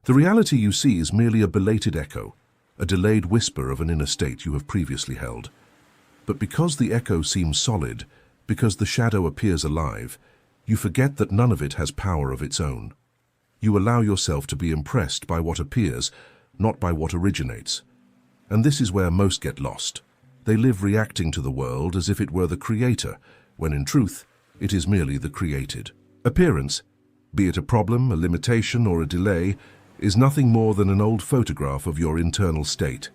The reality you see is merely a belated echo, a delayed whisper of an inner state you have previously held. But because the echo seems solid, because the shadow appears alive, you forget that none of it has power of its own. You allow yourself to be impressed by what appears, not by what originates. And this is where most get lost. They live reacting to the world as if it were the creator, when in truth, it is merely the created. Appearance, be it a problem, a limitation, or a delay, is nothing more than an old photograph of your internal state.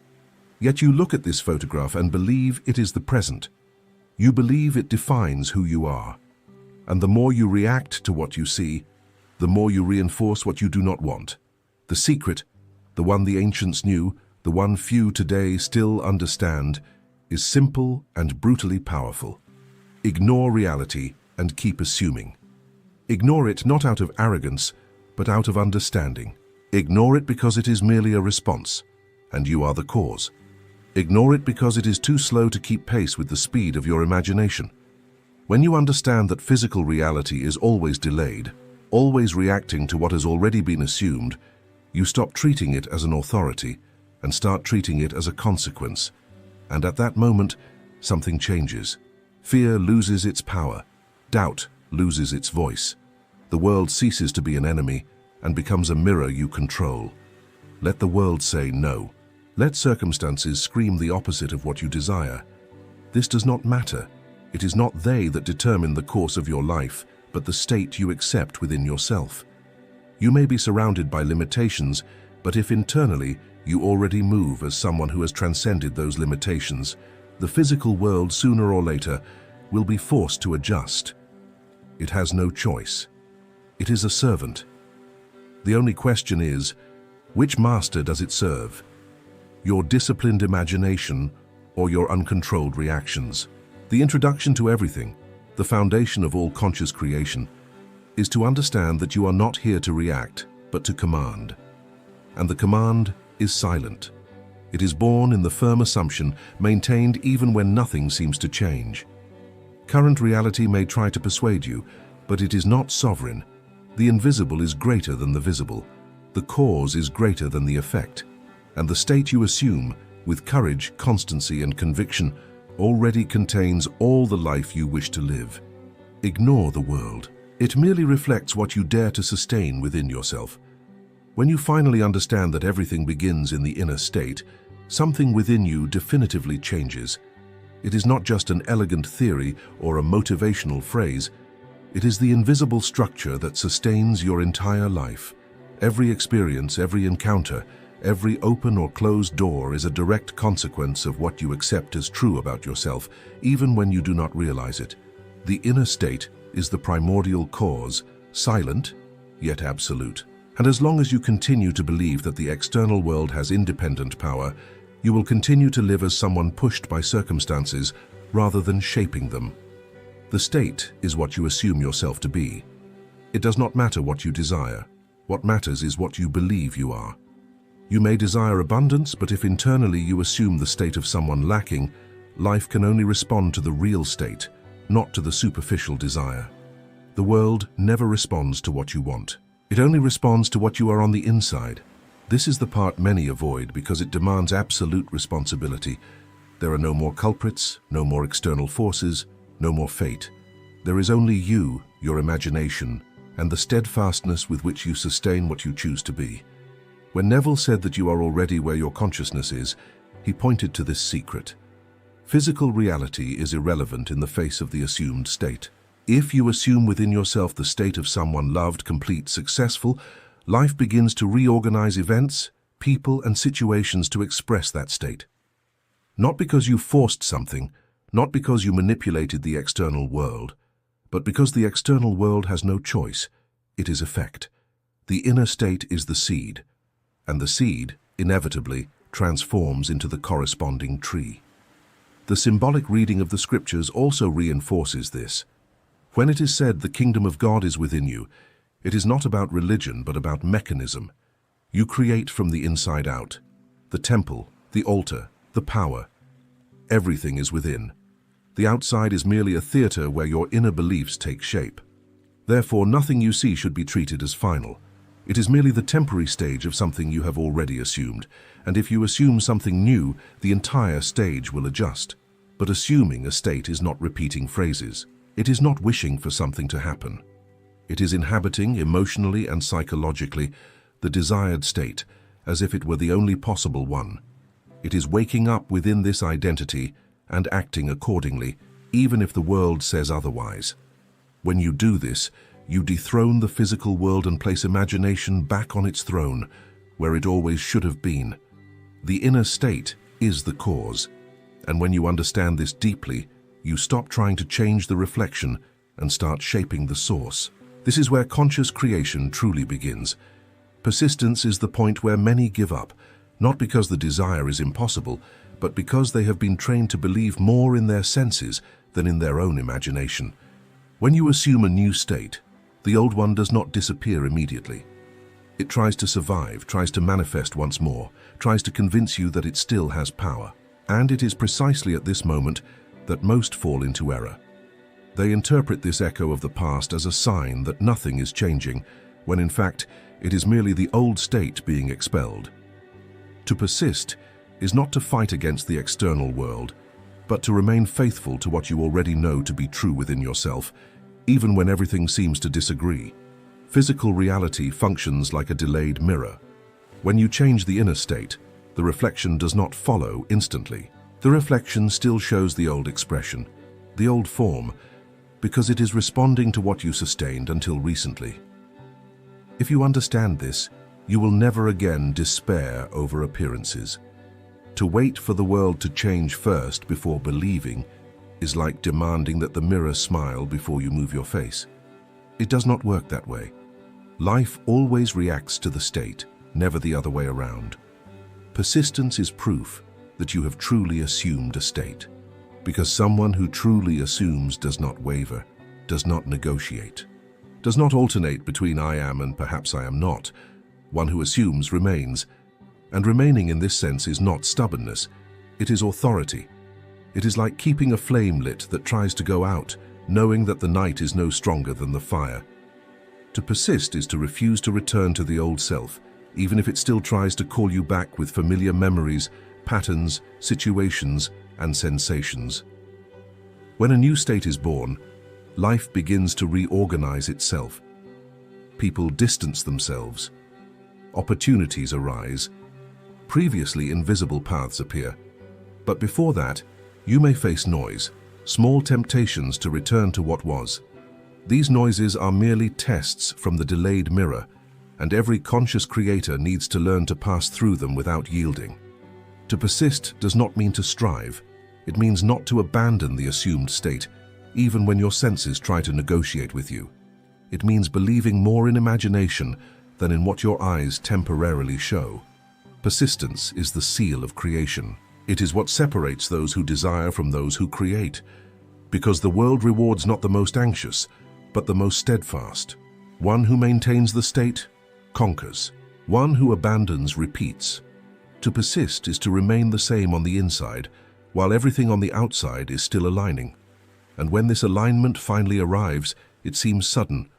Yet you look at this photograph and believe it is the present. You believe it defines who you are. And the more you react to what you see, the more you reinforce what you do not want. The secret, the one the ancients knew, the one few today still understand, is simple and brutally powerful. Ignore reality and keep assuming. Ignore it not out of arrogance, but out of understanding. Ignore it because it is merely a response, and you are the cause. Ignore it because it is too slow to keep pace with the speed of your imagination. When you understand that physical reality is always delayed, always reacting to what has already been assumed, you stop treating it as an authority and start treating it as a consequence. And at that moment, something changes. Fear loses its power. Doubt loses its voice. The world ceases to be an enemy and becomes a mirror you control. Let the world say no. Let circumstances scream the opposite of what you desire. This does not matter. It is not they that determine the course of your life, but the state you accept within yourself. You may be surrounded by limitations, but if internally you already move as someone who has transcended those limitations, the physical world sooner or later will be forced to adjust. It has no choice. It is a servant. The only question is, which master does it serve? Your disciplined imagination or your uncontrolled reactions? The introduction to everything, the foundation of all conscious creation, is to understand that you are not here to react, but to command. And the command is silent. It is born in the firm assumption, maintained even when nothing seems to change. Current reality may try to persuade you, but it is not sovereign. The invisible is greater than the visible. The cause is greater than the effect. And the state you assume, with courage, constancy, and conviction, already contains all the life you wish to live. Ignore the world. It merely reflects what you dare to sustain within yourself. When you finally understand that everything begins in the inner state, something within you definitively changes. It is not just an elegant theory or a motivational phrase. It is the invisible structure that sustains your entire life. Every experience, every encounter, every open or closed door is a direct consequence of what you accept as true about yourself, even when you do not realize it. The inner state is the primordial cause, silent, yet absolute. And as long as you continue to believe that the external world has independent power, you will continue to live as someone pushed by circumstances rather than shaping them. The state is what you assume yourself to be. It does not matter what you desire. What matters is what you believe you are. You may desire abundance, but if internally you assume the state of someone lacking, life can only respond to the real state, not to the superficial desire. The world never responds to what you want. It only responds to what you are on the inside. This is the part many avoid because it demands absolute responsibility. There are no more culprits, no more external forces, no more fate. There is only you, your imagination, and the steadfastness with which you sustain what you choose to be. When Neville said that you are already where your consciousness is, he pointed to this secret. Physical reality is irrelevant in the face of the assumed state. If you assume within yourself the state of someone loved, complete, successful, life begins to reorganize events, people, and situations to express that state. Not because you forced something, not because you manipulated the external world, but because the external world has no choice. It is effect. The inner state is the seed, and the seed, inevitably, transforms into the corresponding tree. The symbolic reading of the scriptures also reinforces this. When it is said the kingdom of God is within you, it is not about religion but about mechanism. You create from the inside out. The temple, the altar, the power. Everything is within. The outside is merely a theater where your inner beliefs take shape. Therefore, nothing you see should be treated as final. It is merely the temporary stage of something you have already assumed, and if you assume something new, the entire stage will adjust. But assuming a state is not repeating phrases. It is not wishing for something to happen. It is inhabiting, emotionally and psychologically, the desired state, as if it were the only possible one. It is waking up within this identity and acting accordingly, even if the world says otherwise. When you do this, you dethrone the physical world and place imagination back on its throne, where it always should have been. The inner state is the cause, and when you understand this deeply, you stop trying to change the reflection and start shaping the source. This is where conscious creation truly begins. Persistence is the point where many give up, not because the desire is impossible, but because they have been trained to believe more in their senses than in their own imagination. When you assume a new state, the old one does not disappear immediately. It tries to survive, tries to manifest once more, tries to convince you that it still has power. And it is precisely at this moment that most fall into error. They interpret this echo of the past as a sign that nothing is changing, when in fact it is merely the old state being expelled. To persist is not to fight against the external world, but to remain faithful to what you already know to be true within yourself, even when everything seems to disagree. Physical reality functions like a delayed mirror. When you change the inner state, the reflection does not follow instantly. The reflection still shows the old expression, the old form, because it is responding to what you sustained until recently. If you understand this, you will never again despair over appearances. To wait for the world to change first before believing is like demanding that the mirror smile before you move your face. It does not work that way. Life always reacts to the state, never the other way around. Persistence is proof that you have truly assumed a state, because someone who truly assumes does not waver, does not negotiate, does not alternate between I am and perhaps I am not. One who assumes remains, and remaining in this sense is not stubbornness, it is authority. It is like keeping a flame lit that tries to go out, knowing that the night is no stronger than the fire. To persist is to refuse to return to the old self, even if it still tries to call you back with familiar memories, patterns, situations, and sensations. When a new state is born, life begins to reorganize itself. People distance themselves. Opportunities arise. Previously invisible paths appear. But before that, you may face noise, small temptations to return to what was. These noises are merely tests from the delayed mirror, and every conscious creator needs to learn to pass through them without yielding. To persist does not mean to strive. It means not to abandon the assumed state, even when your senses try to negotiate with you. It means believing more in imagination than in what your eyes temporarily show. Persistence is the seal of creation. It is what separates those who desire from those who create, because the world rewards not the most anxious, but the most steadfast. One who maintains the state conquers. One who abandons repeats. To persist is to remain the same on the inside, while everything on the outside is still aligning. And when this alignment finally arrives, it seems sudden,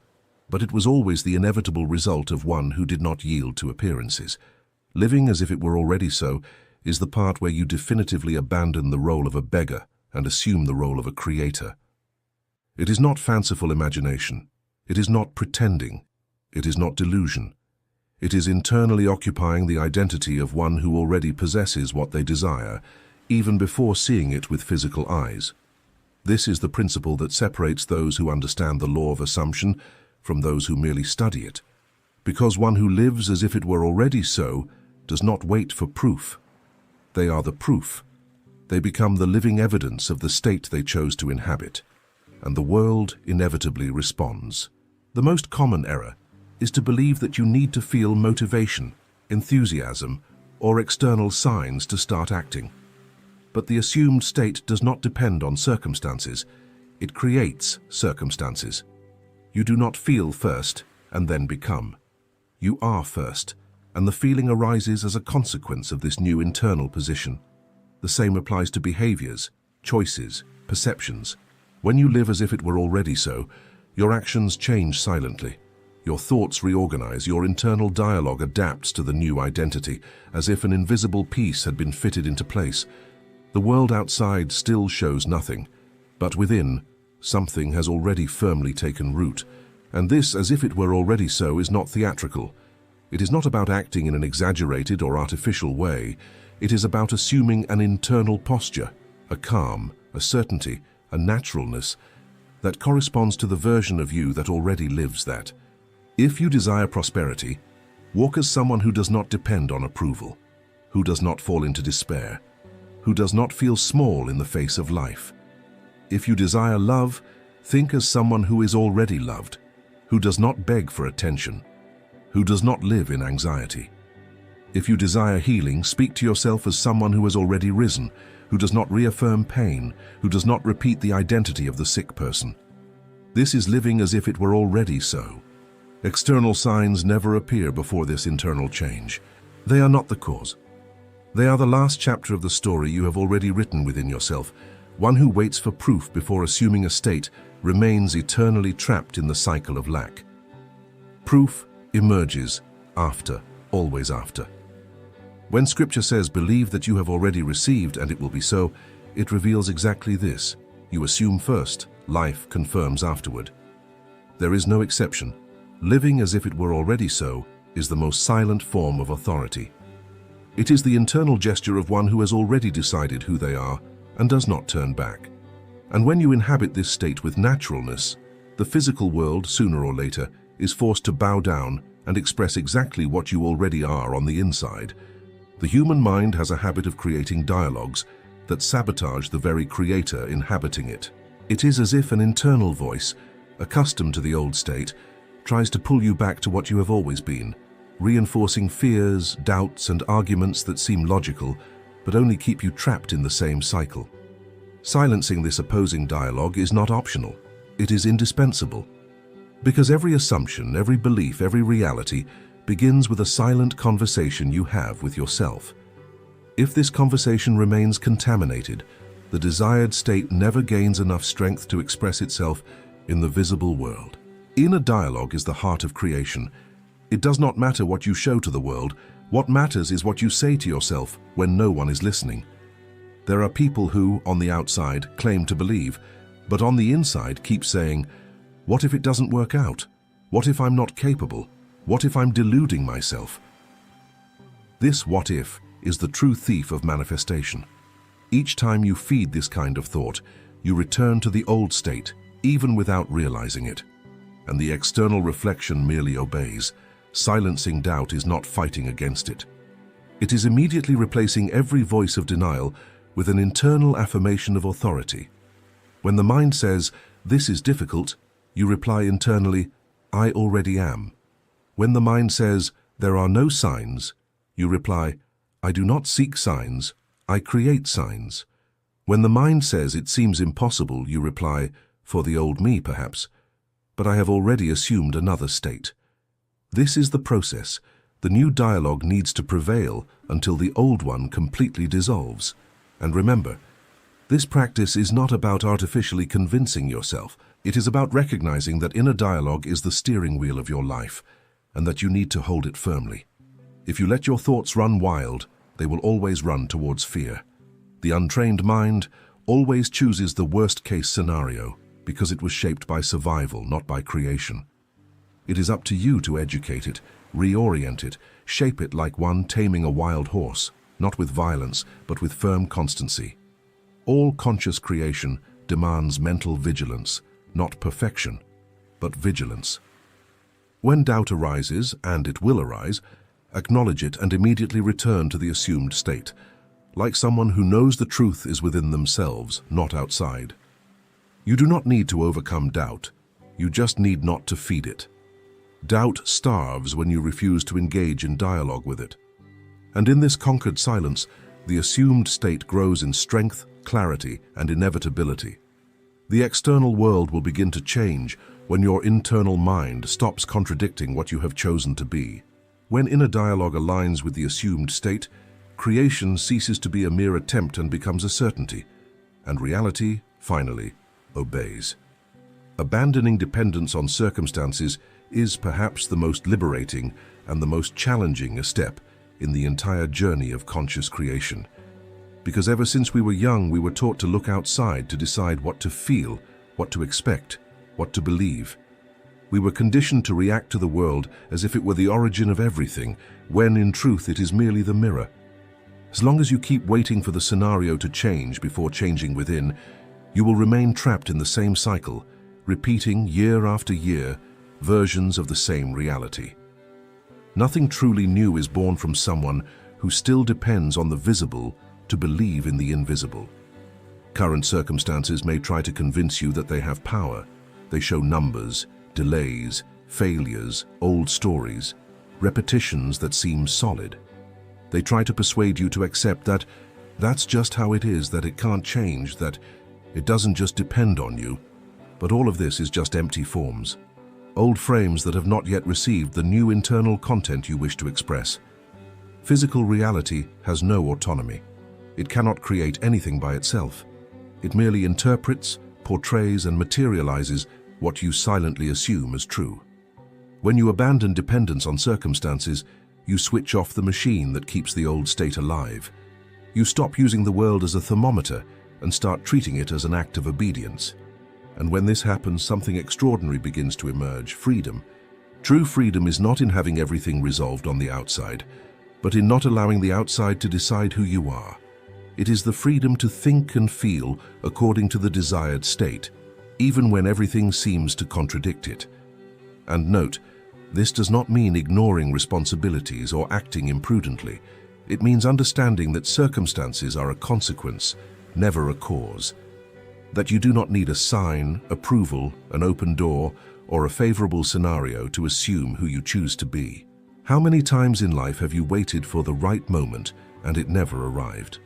but it was always the inevitable result of one who did not yield to appearances. Living as if it were already so is the part where you definitively abandon the role of a beggar and assume the role of a creator. It is not fanciful imagination. It is not pretending. It is not delusion. It is internally occupying the identity of one who already possesses what they desire, even before seeing it with physical eyes. This is the principle that separates those who understand the law of assumption from those who merely study it, because one who lives as if it were already so does not wait for proof. They are the proof. They become the living evidence of the state they chose to inhabit, and the world inevitably responds. The most common error is to believe that you need to feel motivation, enthusiasm, or external signs to start acting. But the assumed state does not depend on circumstances. It creates circumstances. You do not feel first and then become. You are first, and the feeling arises as a consequence of this new internal position. The same applies to behaviors, choices, perceptions. When you live as if it were already so, your actions change silently. Your thoughts reorganize, your internal dialogue adapts to the new identity, as if an invisible piece had been fitted into place. The world outside still shows nothing, but within, something has already firmly taken root. And this, as if it were already so, is not theatrical. It is not about acting in an exaggerated or artificial way. It is about assuming an internal posture, a calm, a certainty, a naturalness that corresponds to the version of you that already lives that. If you desire prosperity, walk as someone who does not depend on approval, who does not fall into despair, who does not feel small in the face of life. If you desire love, think as someone who is already loved, who does not beg for attention, who does not live in anxiety. If you desire healing, speak to yourself as someone who has already risen, who does not reaffirm pain, who does not repeat the identity of the sick person. This is living as if it were already so. External signs never appear before this internal change. They are not the cause. They are the last chapter of the story you have already written within yourself. One who waits for proof before assuming a state remains eternally trapped in the cycle of lack. Proof emerges after, always after. When Scripture says, "Believe that you have already received and it will be so," it reveals exactly this. You assume first, life confirms afterward. There is no exception. Living as if it were already so is the most silent form of authority. It is the internal gesture of one who has already decided who they are and does not turn back. And when you inhabit this state with naturalness, the physical world, sooner or later, is forced to bow down and express exactly what you already are on the inside. The human mind has a habit of creating dialogues that sabotage the very creator inhabiting it. It is as if an internal voice, accustomed to the old state, tries to pull you back to what you have always been, reinforcing fears, doubts, and arguments that seem logical, but only keep you trapped in the same cycle. Silencing this opposing dialogue is not optional. It is indispensable. Because every assumption, every belief, every reality begins with a silent conversation you have with yourself. If this conversation remains contaminated, the desired state never gains enough strength to express itself in the visible world. Inner dialogue is the heart of creation. It does not matter what you show to the world. What matters is what you say to yourself when no one is listening. There are people who, on the outside, claim to believe, but on the inside keep saying, "What if it doesn't work out? What if I'm not capable? What if I'm deluding myself?" This what if is the true thief of manifestation. Each time you feed this kind of thought, you return to the old state, even without realizing it. And the external reflection merely obeys. Silencing doubt is not fighting against it. It is immediately replacing every voice of denial with an internal affirmation of authority. When the mind says, "This is difficult," you reply internally, "I already am." When the mind says, "There are no signs," you reply, "I do not seek signs, I create signs." When the mind says it seems impossible, you reply, "For the old me, perhaps, but I have already assumed another state." This is the process. The new dialogue needs to prevail until the old one completely dissolves. And remember, this practice is not about artificially convincing yourself. It is about recognizing that inner dialogue is the steering wheel of your life, and that you need to hold it firmly. If you let your thoughts run wild, they will always run towards fear. The untrained mind always chooses the worst-case scenario because it was shaped by survival, not by creation. It is up to you to educate it, reorient it, shape it like one taming a wild horse, not with violence, but with firm constancy. All conscious creation demands mental vigilance, not perfection, but vigilance. When doubt arises, and it will arise, acknowledge it and immediately return to the assumed state, like someone who knows the truth is within themselves, not outside. You do not need to overcome doubt. You just need not to feed it. Doubt starves when you refuse to engage in dialogue with it. And in this conquered silence, the assumed state grows in strength, clarity, and inevitability. The external world will begin to change when your internal mind stops contradicting what you have chosen to be. When inner dialogue aligns with the assumed state, creation ceases to be a mere attempt and becomes a certainty, and reality, finally, obeys. Abandoning dependence on circumstances is perhaps the most liberating and the most challenging step in the entire journey of conscious creation. Because ever since we were young, we were taught to look outside to decide what to feel, what to expect, what to believe. We were conditioned to react to the world as if it were the origin of everything, when in truth it is merely the mirror. As long as you keep waiting for the scenario to change before changing within, you will remain trapped in the same cycle, repeating year after year versions of the same reality. Nothing truly new is born from someone who still depends on the visible to believe in the invisible. Current circumstances may try to convince you that they have power. They show numbers, delays, failures, old stories, repetitions that seem solid. They try to persuade you to accept that that's just how it is, that it can't change, that it doesn't just depend on you. But all of this is just empty forms. Old frames that have not yet received the new internal content you wish to express. Physical reality has no autonomy. It cannot create anything by itself. It merely interprets, portrays, and materializes what you silently assume as true. When you abandon dependence on circumstances, you switch off the machine that keeps the old state alive. You stop using the world as a thermometer and start treating it as an act of obedience. And when this happens, something extraordinary begins to emerge: freedom. True freedom is not in having everything resolved on the outside, but in not allowing the outside to decide who you are. It is the freedom to think and feel according to the desired state, even when everything seems to contradict it. And note, this does not mean ignoring responsibilities or acting imprudently. It means understanding that circumstances are a consequence, never a cause. That you do not need a sign, approval, an open door, or a favorable scenario to assume who you choose to be. How many times in life have you waited for the right moment and it never arrived?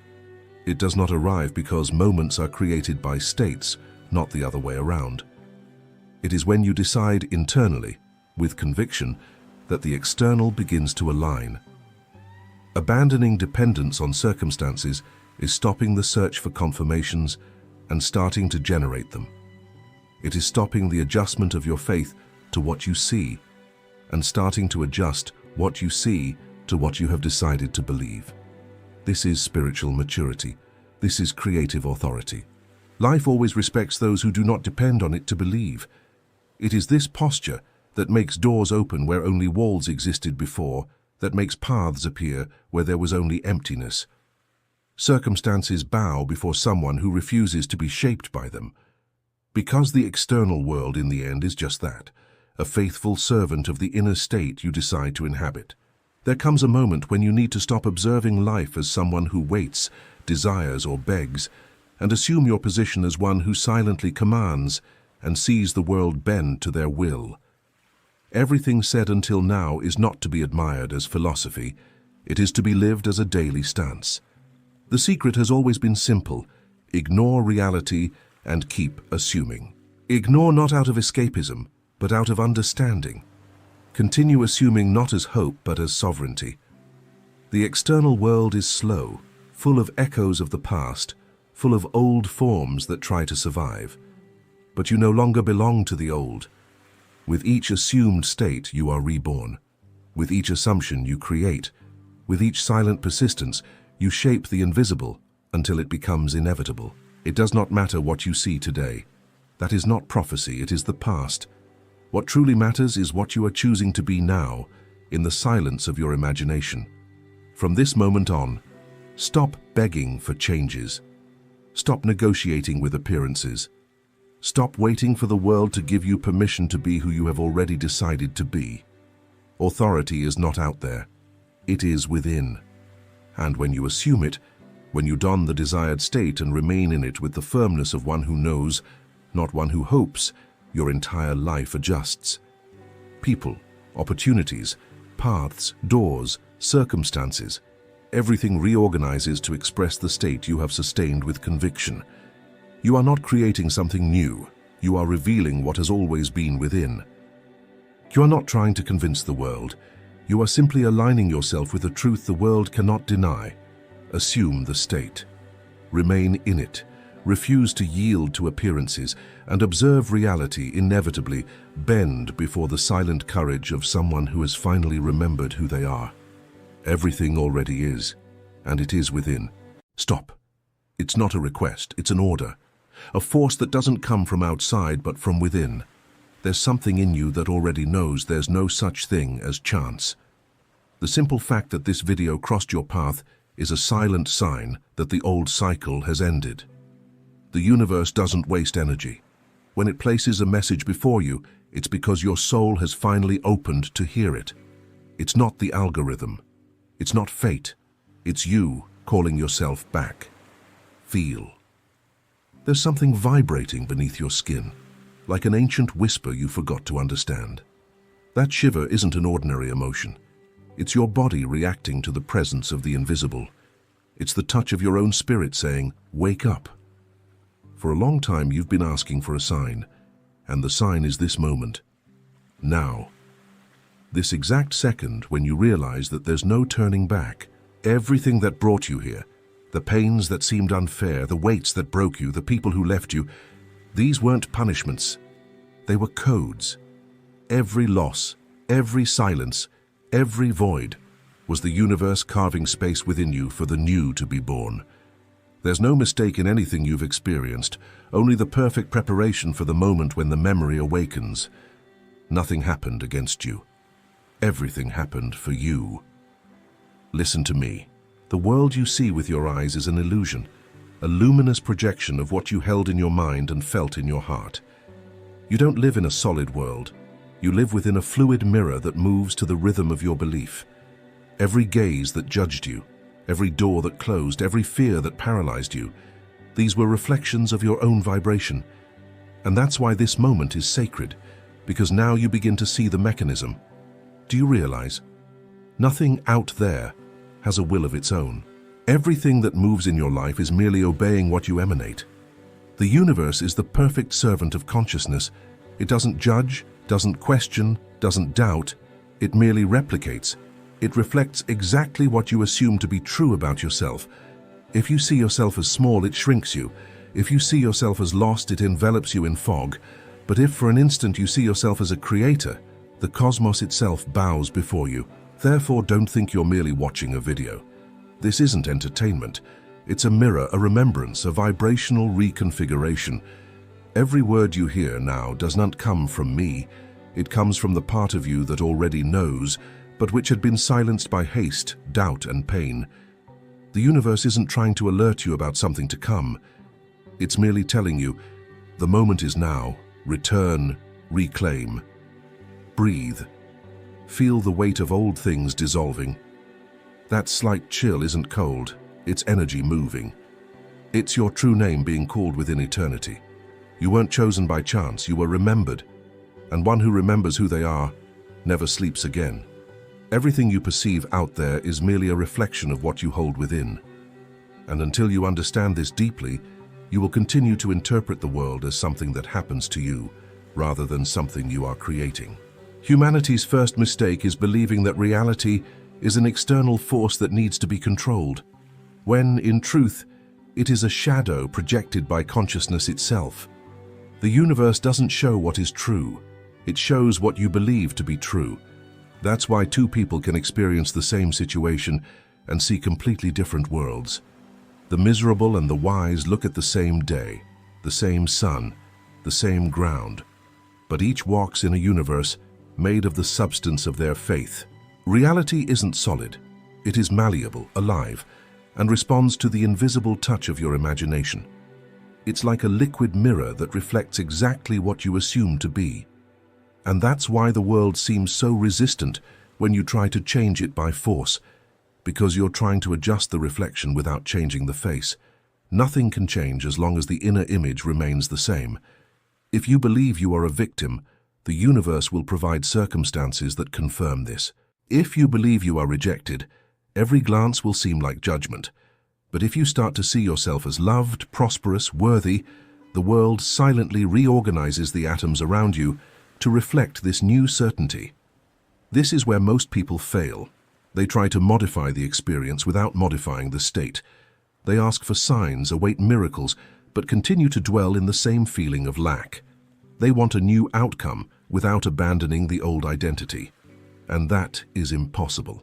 It does not arrive because moments are created by states, not the other way around. It is when you decide internally, with conviction, that the external begins to align. Abandoning dependence on circumstances is stopping the search for confirmations and starting to generate them. It is stopping the adjustment of your faith to what you see and starting to adjust what you see to what you have decided to believe. This is spiritual maturity. This is creative authority. Life always respects those who do not depend on it to believe. It is this posture that makes doors open where only walls existed before, that makes paths appear where there was only emptiness. Circumstances bow before someone who refuses to be shaped by them. Because the external world in the end is just that, a faithful servant of the inner state you decide to inhabit. There comes a moment when you need to stop observing life as someone who waits, desires, or begs, and assume your position as one who silently commands and sees the world bend to their will. Everything said until now is not to be admired as philosophy. It is to be lived as a daily stance. The secret has always been simple: ignore reality and keep assuming. Ignore not out of escapism, but out of understanding. Continue assuming not as hope, but as sovereignty. The external world is slow, full of echoes of the past, full of old forms that try to survive. But you no longer belong to the old. With each assumed state, you are reborn. With each assumption, you create. With each silent persistence, you shape the invisible until it becomes inevitable. It does not matter what you see today. That is not prophecy, it is the past. What truly matters is what you are choosing to be now, in the silence of your imagination. From this moment on, stop begging for changes. Stop negotiating with appearances. Stop waiting for the world to give you permission to be who you have already decided to be. Authority is not out there. It is within. And when you assume it, when you don the desired state and remain in it with the firmness of one who knows, not one who hopes, your entire life adjusts. People, opportunities, paths, doors, circumstances, everything reorganizes to express the state you have sustained with conviction. You are not creating something new. You are revealing what has always been within. You are not trying to convince the world. You are simply aligning yourself with a truth the world cannot deny. Assume the state. Remain in it. refuse to yield to appearances, and observe reality inevitably bend before the silent courage of someone who has finally remembered who they are. Everything already is, and it is within. Stop. It's not a request, it's an order. A force that doesn't come from outside but from within. There's something in you that already knows there's no such thing as chance. The simple fact that this video crossed your path is a silent sign that the old cycle has ended. The universe doesn't waste energy. When it places a message before you, it's because your soul has finally opened to hear it. It's not the algorithm. It's not fate. It's you calling yourself back. Feel. There's something vibrating beneath your skin, like an ancient whisper you forgot to understand. That shiver isn't an ordinary emotion. It's your body reacting to the presence of the invisible. It's the touch of your own spirit saying, "Wake up." For a long time you've been asking for a sign, and the sign is this moment. Now. This exact second when you realize that there's no turning back. Everything that brought you here, the pains that seemed unfair, the weights that broke you, the people who left you, these weren't punishments. They were codes. Every loss, every silence, every void was the universe carving space within you for the new to be born. There's no mistake in anything you've experienced, only the perfect preparation for the moment when the memory awakens. Nothing happened against you. Everything happened for you. Listen to me. The world you see with your eyes is an illusion, a luminous projection of what you held in your mind and felt in your heart. You don't live in a solid world. You live within a fluid mirror that moves to the rhythm of your belief. Every gaze that judged you, every door that closed, every fear that paralyzed you, these were reflections of your own vibration. And that's why this moment is sacred, because now you begin to see the mechanism. Do you realize? Nothing out there has a will of its own. Everything that moves in your life is merely obeying what you emanate. The universe is the perfect servant of consciousness. It doesn't judge, doesn't question, doesn't doubt. It merely replicates. It reflects exactly what you assume to be true about yourself. If you see yourself as small, it shrinks you. If you see yourself as lost, it envelops you in fog. But if for an instant you see yourself as a creator, the cosmos itself bows before you. Therefore, don't think you're merely watching a video. This isn't entertainment. It's a mirror, a remembrance, a vibrational reconfiguration. Every word you hear now does not come from me. It comes from the part of you that already knows, but which had been silenced by haste, doubt, and pain. The universe isn't trying to alert you about something to come. It's merely telling you, the moment is now. Return, reclaim. Breathe. Feel the weight of old things dissolving. That slight chill isn't cold, it's energy moving. It's your true name being called within eternity. You weren't chosen by chance, you were remembered. And one who remembers who they are never sleeps again. Everything you perceive out there is merely a reflection of what you hold within. And until you understand this deeply, you will continue to interpret the world as something that happens to you, rather than something you are creating. Humanity's first mistake is believing that reality is an external force that needs to be controlled, when, in truth, it is a shadow projected by consciousness itself. The universe doesn't show what is true. It shows what you believe to be true. That's why two people can experience the same situation and see completely different worlds. The miserable and the wise look at the same day, the same sun, the same ground, but each walks in a universe made of the substance of their faith. Reality isn't solid. It is malleable, alive, and responds to the invisible touch of your imagination. It's like a liquid mirror that reflects exactly what you assume to be. And that's why the world seems so resistant when you try to change it by force, because you're trying to adjust the reflection without changing the face. Nothing can change as long as the inner image remains the same. If you believe you are a victim, the universe will provide circumstances that confirm this. If you believe you are rejected, every glance will seem like judgment. But if you start to see yourself as loved, prosperous, worthy, the world silently reorganizes the atoms around you to reflect this new certainty. This is where most people fail. They try to modify the experience without modifying the state. They ask for signs, await miracles, but continue to dwell in the same feeling of lack. They want a new outcome without abandoning the old identity. And that is impossible.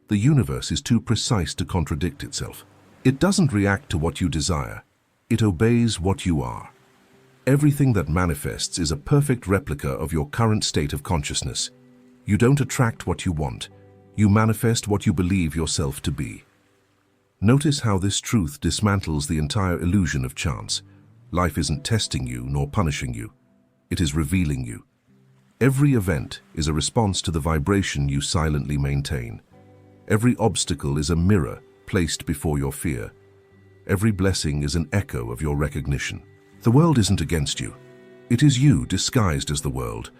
The universe is too precise to contradict itself. It doesn't react to what you desire. It obeys what you are. Everything that manifests is a perfect replica of your current state of consciousness. You don't attract what you want. You manifest what you believe yourself to be. Notice how this truth dismantles the entire illusion of chance. Life isn't testing you nor punishing you. It is revealing you. Every event is a response to the vibration you silently maintain. Every obstacle is a mirror placed before your fear. Every blessing is an echo of your recognition. The world isn't against you. It is you disguised as the world.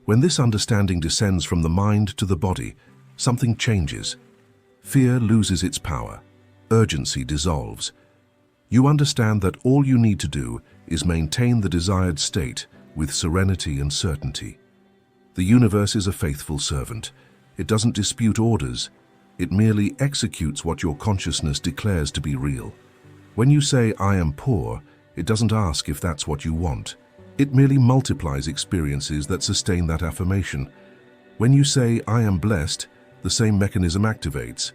When this understanding descends from the mind to the body, something changes. Fear loses its power. Urgency dissolves. You understand that all you need to do is maintain the desired state with serenity and certainty. The universe is a faithful servant. It doesn't dispute orders. It merely executes what your consciousness declares to be real. When you say, "I am poor," it doesn't ask if that's what you want. It merely multiplies experiences that sustain that affirmation. When you say, "I am blessed," the same mechanism activates,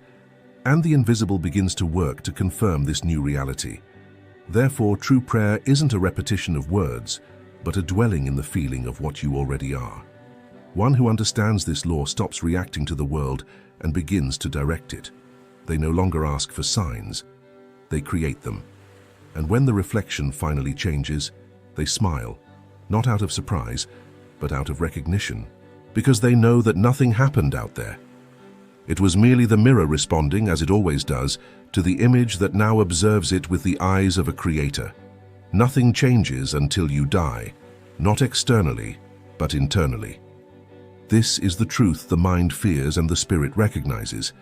and the invisible begins to work to confirm this new reality. Therefore, true prayer isn't a repetition of words, but a dwelling in the feeling of what you already are. One who understands this law stops reacting to the world and begins to direct it. They no longer ask for signs, they create them. And when the reflection finally changes, they smile, not out of surprise, but out of recognition, because they know that nothing happened out there. It was merely the mirror responding, as it always does, to the image that now observes it with the eyes of a creator. Nothing changes until you die, not externally, but internally. This is the truth the mind fears and the spirit recognizes.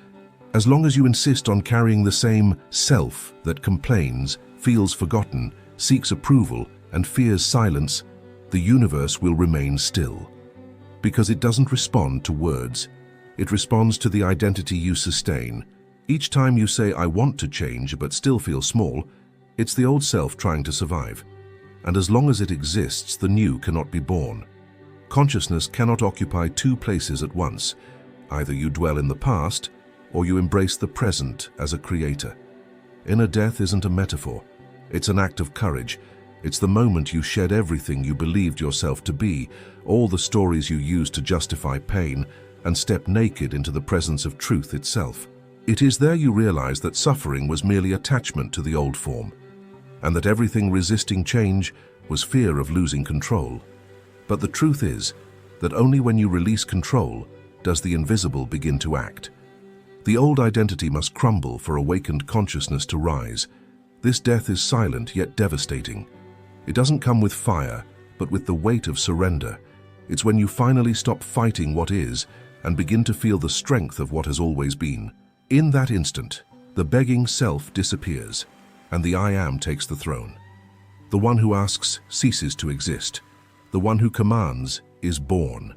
As long as you insist on carrying the same self that complains, feels forgotten, seeks approval, and fears silence, the universe will remain still. Because it doesn't respond to words. It responds to the identity you sustain. Each time you say, "I want to change," but still feel small, it's the old self trying to survive. And as long as it exists, the new cannot be born. Consciousness cannot occupy two places at once. Either you dwell in the past, or you embrace the present as a creator. Inner death isn't a metaphor. It's an act of courage. It's the moment you shed everything you believed yourself to be, all the stories you used to justify pain, and step naked into the presence of truth itself. It is there you realize that suffering was merely attachment to the old form, and that everything resisting change was fear of losing control. But the truth is that only when you release control does the invisible begin to act. The old identity must crumble for awakened consciousness to rise. This death is silent yet devastating. It doesn't come with fire, but with the weight of surrender. It's when you finally stop fighting what is and begin to feel the strength of what has always been. In that instant, the begging self disappears, and the I Am takes the throne. The one who asks ceases to exist. The one who commands is born.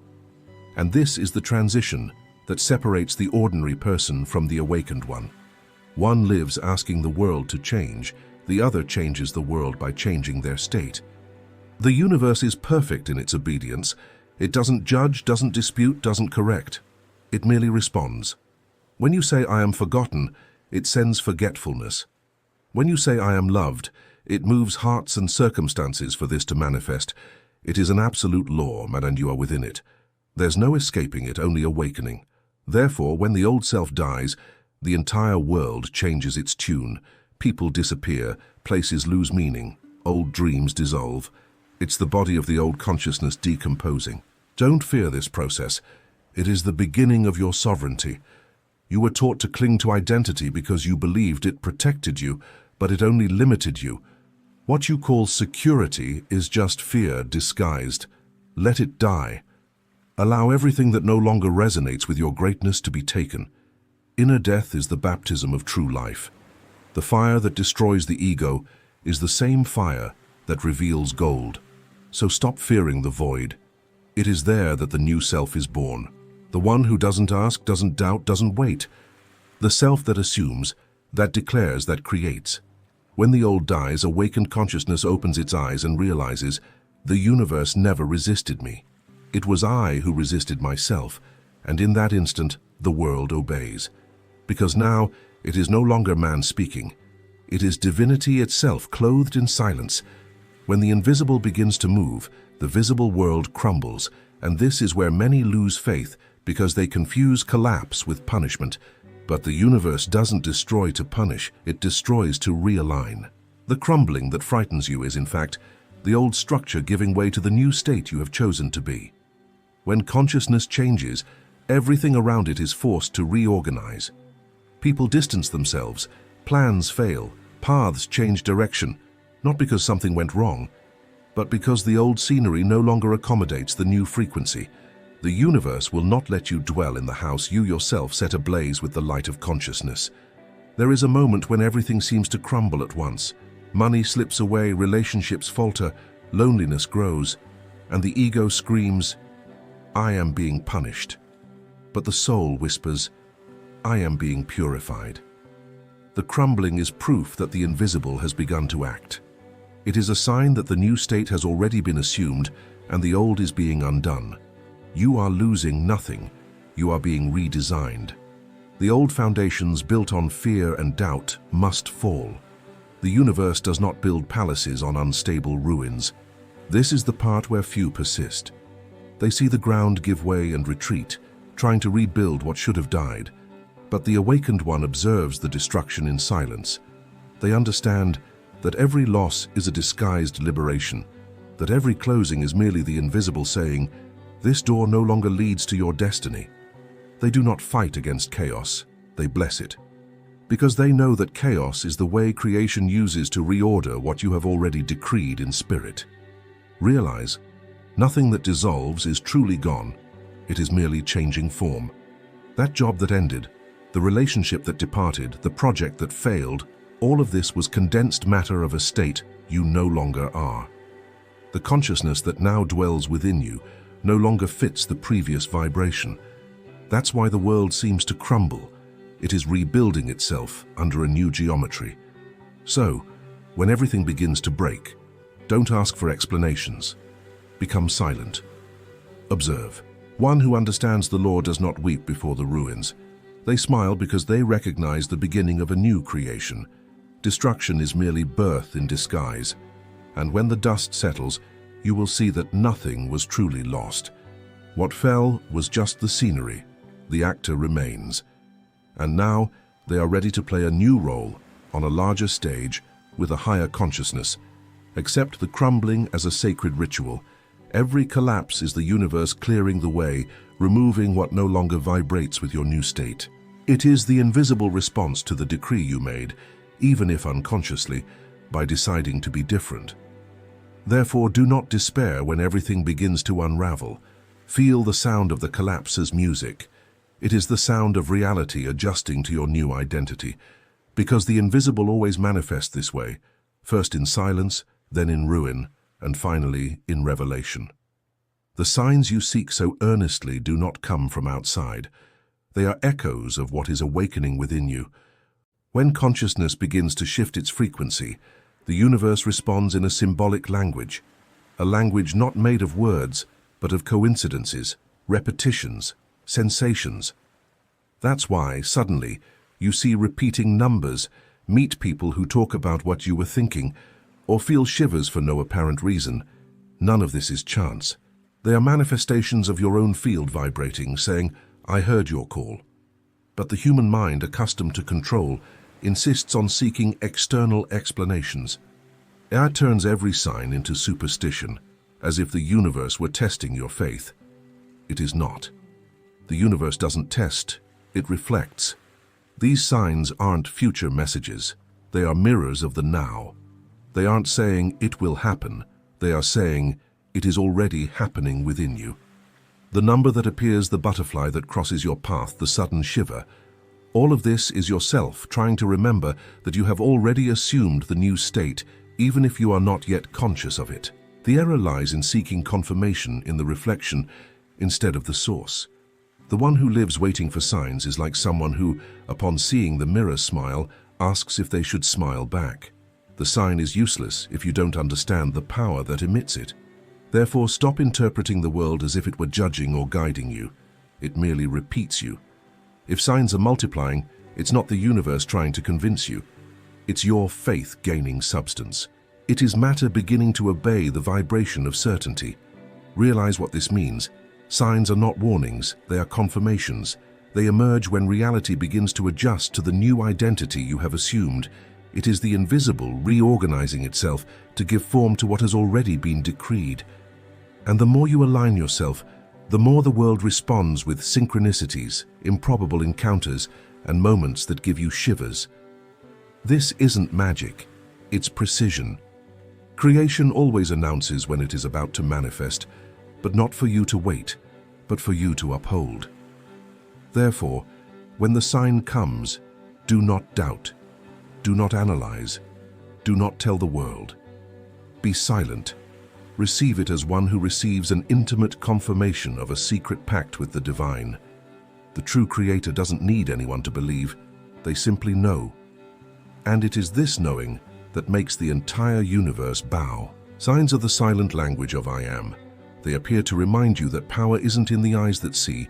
And this is the transition that separates the ordinary person from the awakened one. One lives asking the world to change, the other changes the world by changing their state. The universe is perfect in its obedience. It doesn't judge, doesn't dispute, doesn't correct. It merely responds. When you say, "I am forgotten," it sends forgetfulness. When you say, "I am loved," it moves hearts and circumstances for this to manifest. It is an absolute law, and you are within it. There's no escaping it, only awakening. Therefore, when the old self dies, the entire world changes its tune. People disappear, places lose meaning, old dreams dissolve. It's the body of the old consciousness decomposing. Don't fear this process. It is the beginning of your sovereignty. You were taught to cling to identity because you believed it protected you, but it only limited you. What you call security is just fear disguised. Let it die. Allow everything that no longer resonates with your greatness to be taken. Inner death is the baptism of true life. The fire that destroys the ego is the same fire that reveals gold. So stop fearing the void. It is there that the new self is born. The one who doesn't ask, doesn't doubt, doesn't wait. The self that assumes, that declares, that creates. When the old dies, awakened consciousness opens its eyes and realizes, the universe never resisted me. It was I who resisted myself, and in that instant, the world obeys. Because now, it is no longer man speaking. It is divinity itself clothed in silence. When the invisible begins to move, the visible world crumbles, and this is where many lose faith because they confuse collapse with punishment. But the universe doesn't destroy to punish, it destroys to realign. The crumbling that frightens you is, in fact, the old structure giving way to the new state you have chosen to be. When consciousness changes, everything around it is forced to reorganize. People distance themselves, plans fail, paths change direction, not because something went wrong, but because the old scenery no longer accommodates the new frequency. The universe will not let you dwell in the house you yourself set ablaze with the light of consciousness. There is a moment when everything seems to crumble at once. Money slips away, relationships falter, loneliness grows, and the ego screams, I am being punished. But the soul whispers, I am being purified. The crumbling is proof that the invisible has begun to act. It is a sign that the new state has already been assumed and the old is being undone. You are losing nothing. You are being redesigned. The old foundations built on fear and doubt must fall. The universe does not build palaces on unstable ruins. This is the part where few persist. They see the ground give way and retreat, trying to rebuild what should have died. But the awakened one observes the destruction in silence. They understand that every loss is a disguised liberation, that every closing is merely the invisible saying, this door no longer leads to your destiny. They do not fight against chaos, they bless it. Because they know that chaos is the way creation uses to reorder what you have already decreed in spirit. Realize, nothing that dissolves is truly gone. It is merely changing form. That job that ended, the relationship that departed, the project that failed, all of this was condensed matter of a state you no longer are. The consciousness that now dwells within you no longer fits the previous vibration. That's why the world seems to crumble. It is rebuilding itself under a new geometry. So, when everything begins to break, don't ask for explanations. Become silent. Observe. One who understands the law does not weep before the ruins. They smile because they recognize the beginning of a new creation. Destruction is merely birth in disguise. And when the dust settles, you will see that nothing was truly lost. What fell was just the scenery. The actor remains. And now they are ready to play a new role on a larger stage with a higher consciousness. Accept the crumbling as a sacred ritual. Every collapse is the universe clearing the way, removing what no longer vibrates with your new state. It is the invisible response to the decree you made, even if unconsciously, by deciding to be different. Therefore, do not despair when everything begins to unravel. Feel the sound of the collapse as music. It is the sound of reality adjusting to your new identity, because the invisible always manifests this way, first in silence, then in ruin, and finally in revelation. The signs you seek so earnestly do not come from outside. They are echoes of what is awakening within you. When consciousness begins to shift its frequency, the universe responds in a symbolic language, a language not made of words, but of coincidences, repetitions, sensations. That's why, suddenly, you see repeating numbers, meet people who talk about what you were thinking, or feel shivers for no apparent reason. None of this is chance. They are manifestations of your own field vibrating, saying, I heard your call. But the human mind, accustomed to control, insists on seeking external explanations. It turns every sign into superstition, as if the universe were testing your faith. It is not. The universe doesn't test, it reflects. These signs aren't future messages. They are mirrors of the now. They aren't saying it will happen. They are saying it is already happening within you. The number that appears, the butterfly that crosses your path, the sudden shiver, all of this is yourself trying to remember that you have already assumed the new state, even if you are not yet conscious of it. The error lies in seeking confirmation in the reflection instead of the source. The one who lives waiting for signs is like someone who, upon seeing the mirror smile, asks if they should smile back. The sign is useless if you don't understand the power that emits it. Therefore, stop interpreting the world as if it were judging or guiding you. It merely repeats you. If signs are multiplying, it's not the universe trying to convince you. It's your faith gaining substance. It is matter beginning to obey the vibration of certainty. Realize what this means. Signs are not warnings, they are confirmations. They emerge when reality begins to adjust to the new identity you have assumed. It is the invisible reorganizing itself to give form to what has already been decreed. And the more you align yourself, the more the world responds with synchronicities, improbable encounters, and moments that give you shivers. This isn't magic, it's precision. Creation always announces when it is about to manifest, but not for you to wait, but for you to uphold. Therefore, when the sign comes, do not doubt, do not analyze, do not tell the world. Be silent. Receive it as one who receives an intimate confirmation of a secret pact with the divine. The true creator doesn't need anyone to believe, they simply know. And it is this knowing that makes the entire universe bow. Signs are the silent language of I Am. They appear to remind you that power isn't in the eyes that see,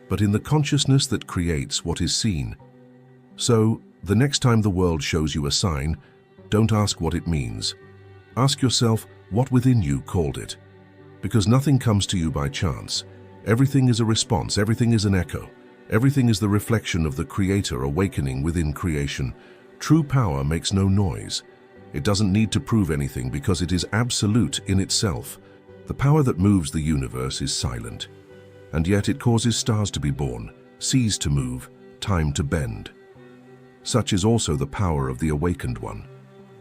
but in the consciousness that creates what is seen. So, the next time the world shows you a sign, don't ask what it means. Ask yourself what within you called it. Because nothing comes to you by chance. Everything is a response, everything is an echo. Everything is the reflection of the Creator awakening within creation. True power makes no noise. It doesn't need to prove anything because it is absolute in itself. The power that moves the universe is silent. And yet it causes stars to be born, seas to move, time to bend. Such is also the power of the awakened one.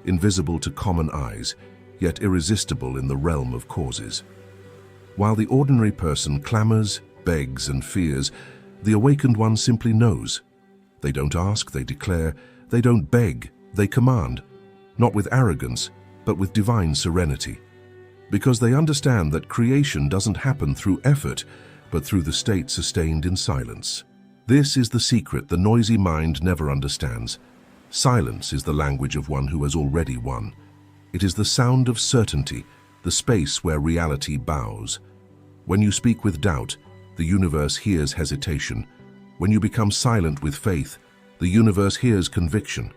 Invisible to common eyes, yet irresistible in the realm of causes. While the ordinary person clamors, begs, and fears, the awakened one simply knows. They don't ask, they declare. They don't beg, they command. Not with arrogance, but with divine serenity. Because they understand that creation doesn't happen through effort, but through the state sustained in silence. This is the secret the noisy mind never understands. Silence is the language of one who has already won. It is the sound of certainty, the space where reality bows. When you speak with doubt, the universe hears hesitation. When you become silent with faith, the universe hears conviction.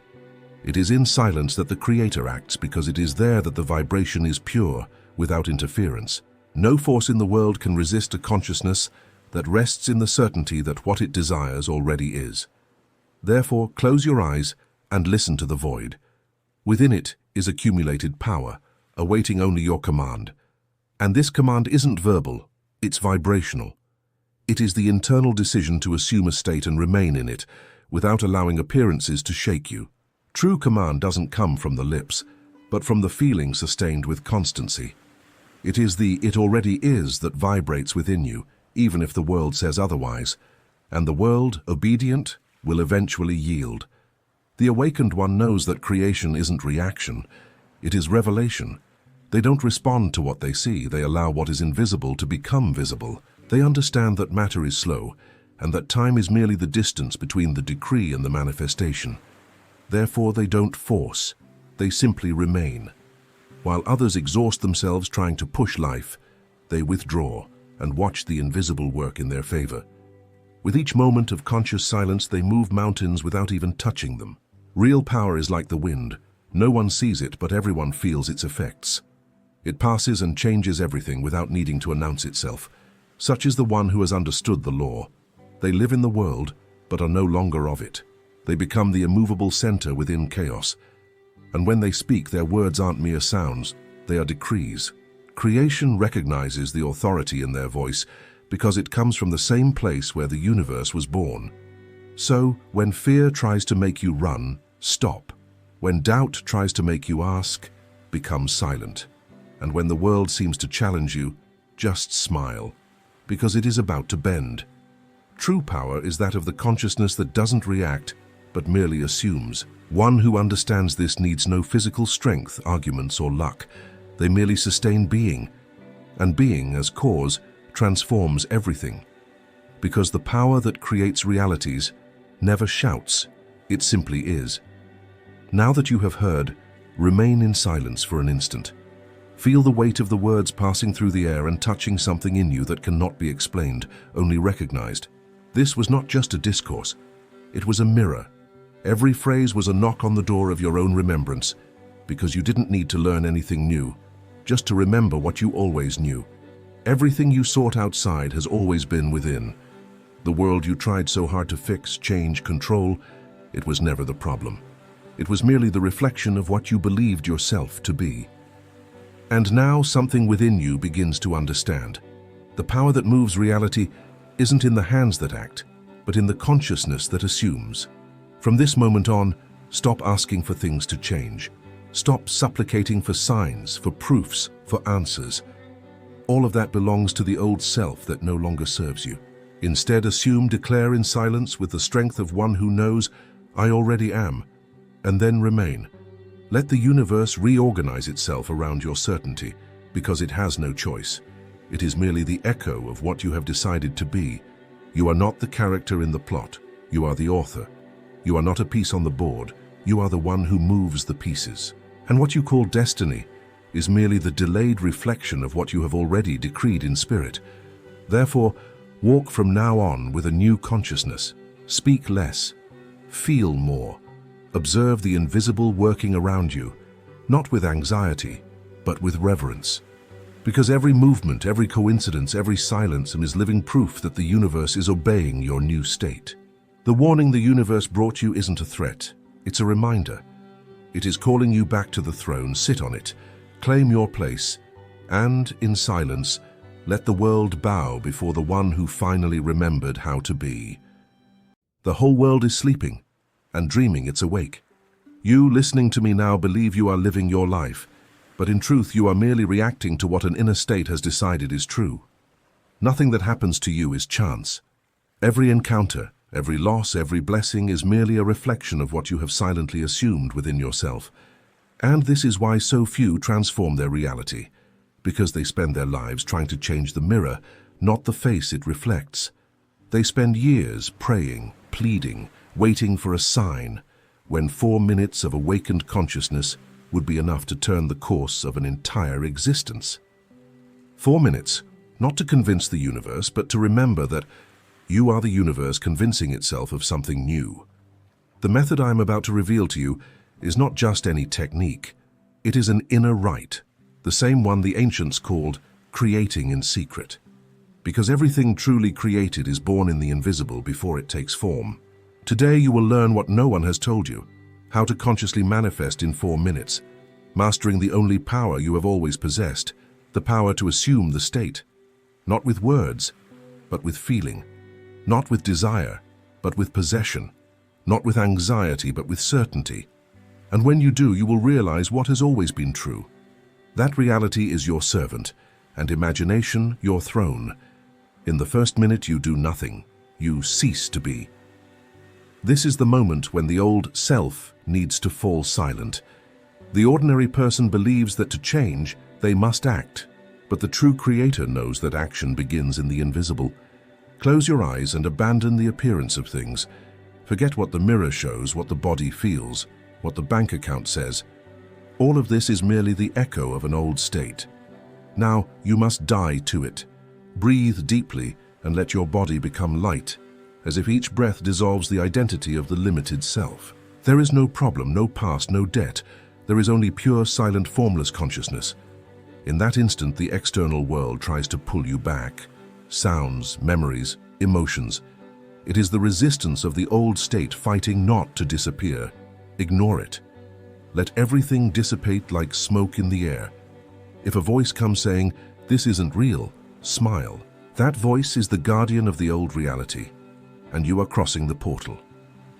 It is in silence that the Creator acts because it is there that the vibration is pure, without interference. No force in the world can resist a consciousness that rests in the certainty that what it desires already is. Therefore, close your eyes and listen to the void. Within it is accumulated power, awaiting only your command. And this command isn't verbal, it's vibrational. It is the internal decision to assume a state and remain in it, without allowing appearances to shake you. True command doesn't come from the lips, but from the feeling sustained with constancy. It is the "it already is" that vibrates within you, even if the world says otherwise. And the world, obedient, will eventually yield. The awakened one knows that creation isn't reaction, it is revelation. They don't respond to what they see, they allow what is invisible to become visible. They understand that matter is slow, and that time is merely the distance between the decree and the manifestation. Therefore they don't force, they simply remain. While others exhaust themselves trying to push life, they withdraw and watch the invisible work in their favor. With each moment of conscious silence, they move mountains without even touching them. Real power is like the wind. No one sees it, but everyone feels its effects. It passes and changes everything without needing to announce itself. Such is the one who has understood the law. They live in the world, but are no longer of it. They become the immovable center within chaos. And when they speak, their words aren't mere sounds, they are decrees. Creation recognizes the authority in their voice because it comes from the same place where the universe was born. So, when fear tries to make you run, stop. When doubt tries to make you ask, become silent. And when the world seems to challenge you, just smile, because it is about to bend. True power is that of the consciousness that doesn't react, but merely assumes. One who understands this needs no physical strength, arguments, or luck. They merely sustain being, and being, as cause, transforms everything. Because the power that creates realities never shouts, it simply is. Now that you have heard, Remain in silence for an instant. Feel the weight of the words passing through the air and touching something in you that cannot be explained, only recognized. This was not just a discourse. It was a mirror. Every phrase was a knock on the door of your own remembrance, because you didn't need to learn anything new, just to remember what you always knew. Everything you sought outside has always been within. The world you tried so hard to fix, change, control, it was never the problem. It was merely the reflection of what you believed yourself to be. And now something within you begins to understand. The power that moves reality isn't in the hands that act, but in the consciousness that assumes. From this moment on, stop asking for things to change. Stop supplicating for signs, for proofs, for answers. All of that belongs to the old self that no longer serves you. Instead, assume, declare in silence with the strength of one who knows, I already am, and then remain. Let the universe reorganize itself around your certainty, because it has no choice. It is merely the echo of what you have decided to be. You are not the character in the plot. You are the author. You are not a piece on the board. You are the one who moves the pieces. And what you call destiny is merely the delayed reflection of what you have already decreed in spirit. Therefore, walk from now on with a new consciousness. Speak less. Feel more. Observe the invisible working around you, not with anxiety, but with reverence. Because every movement, every coincidence, every silence is living proof that the universe is obeying your new state. The warning the universe brought you isn't a threat, it's a reminder. It is calling you back to the throne, sit on it, claim your place, and, in silence, let the world bow before the one who finally remembered how to be. The whole world is sleeping, and dreaming it's awake. You, listening to me now, believe you are living your life, but in truth you are merely reacting to what an inner state has decided is true. Nothing that happens to you is chance. Every encounter, every loss, every blessing is merely a reflection of what you have silently assumed within yourself. And this is why so few transform their reality, because they spend their lives trying to change the mirror, not the face it reflects. They spend years praying, pleading, waiting for a sign, when 4 minutes of awakened consciousness would be enough to turn the course of an entire existence. 4 minutes, not to convince the universe, but to remember that you are the universe convincing itself of something new. The method I am about to reveal to you is not just any technique. It is an inner right, the same one the ancients called creating in secret. Because everything truly created is born in the invisible before it takes form. Today you will learn what no one has told you, how to consciously manifest in 4 minutes, mastering the only power you have always possessed, the power to assume the state, not with words, but with feeling, not with desire, but with possession, not with anxiety, but with certainty. And when you do, you will realize what has always been true. That reality is your servant, and imagination your throne. In the first minute you do nothing, you cease to be. This is the moment when the old self needs to fall silent. The ordinary person believes that to change, they must act, but the true creator knows that action begins in the invisible. Close your eyes and abandon the appearance of things. Forget what the mirror shows, what the body feels, what the bank account says. All of this is merely the echo of an old state. Now you must die to it. Breathe deeply and let your body become light, as if each breath dissolves the identity of the limited self. There is no problem, no past, no debt. There is only pure, silent, formless consciousness. In that instant, the external world tries to pull you back. Sounds, memories, emotions. It is the resistance of the old state fighting not to disappear. Ignore it. Let everything dissipate like smoke in the air. If a voice comes saying, "This isn't real," smile. That voice is the guardian of the old reality, and you are crossing the portal.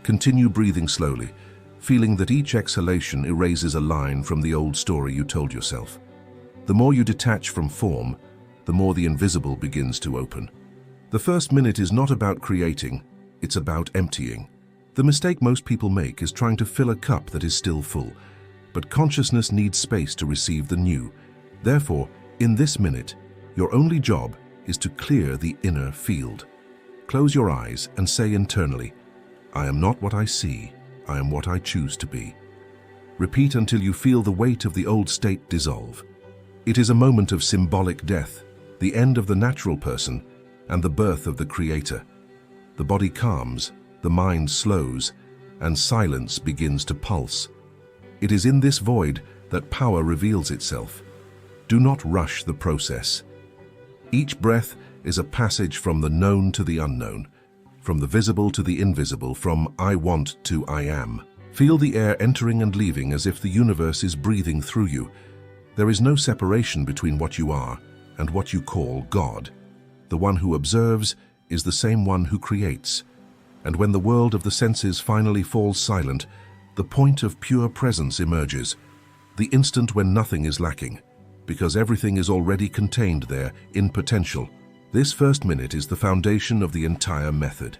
Continue breathing slowly, feeling that each exhalation erases a line from the old story you told yourself. The more you detach from form, the more the invisible begins to open. The first minute is not about creating, it's about emptying. The mistake most people make is trying to fill a cup that is still full, but consciousness needs space to receive the new. Therefore, in this minute, your only job is to clear the inner field. Close your eyes and say internally, "I am not what I see, I am what I choose to be." Repeat until you feel the weight of the old state dissolve. It is a moment of symbolic death, the end of the natural person and the birth of the Creator. The body calms, the mind slows, and silence begins to pulse. It is in this void that power reveals itself. Do not rush the process. Each breath is a passage from the known to the unknown, from the visible to the invisible, from I want to I am. Feel the air entering and leaving as if the universe is breathing through you. There is no separation between what you are and what you call God. The one who observes is the same one who creates. And when the world of the senses finally falls silent, the point of pure presence emerges, the instant when nothing is lacking, because everything is already contained there in potential. This first minute is the foundation of the entire method.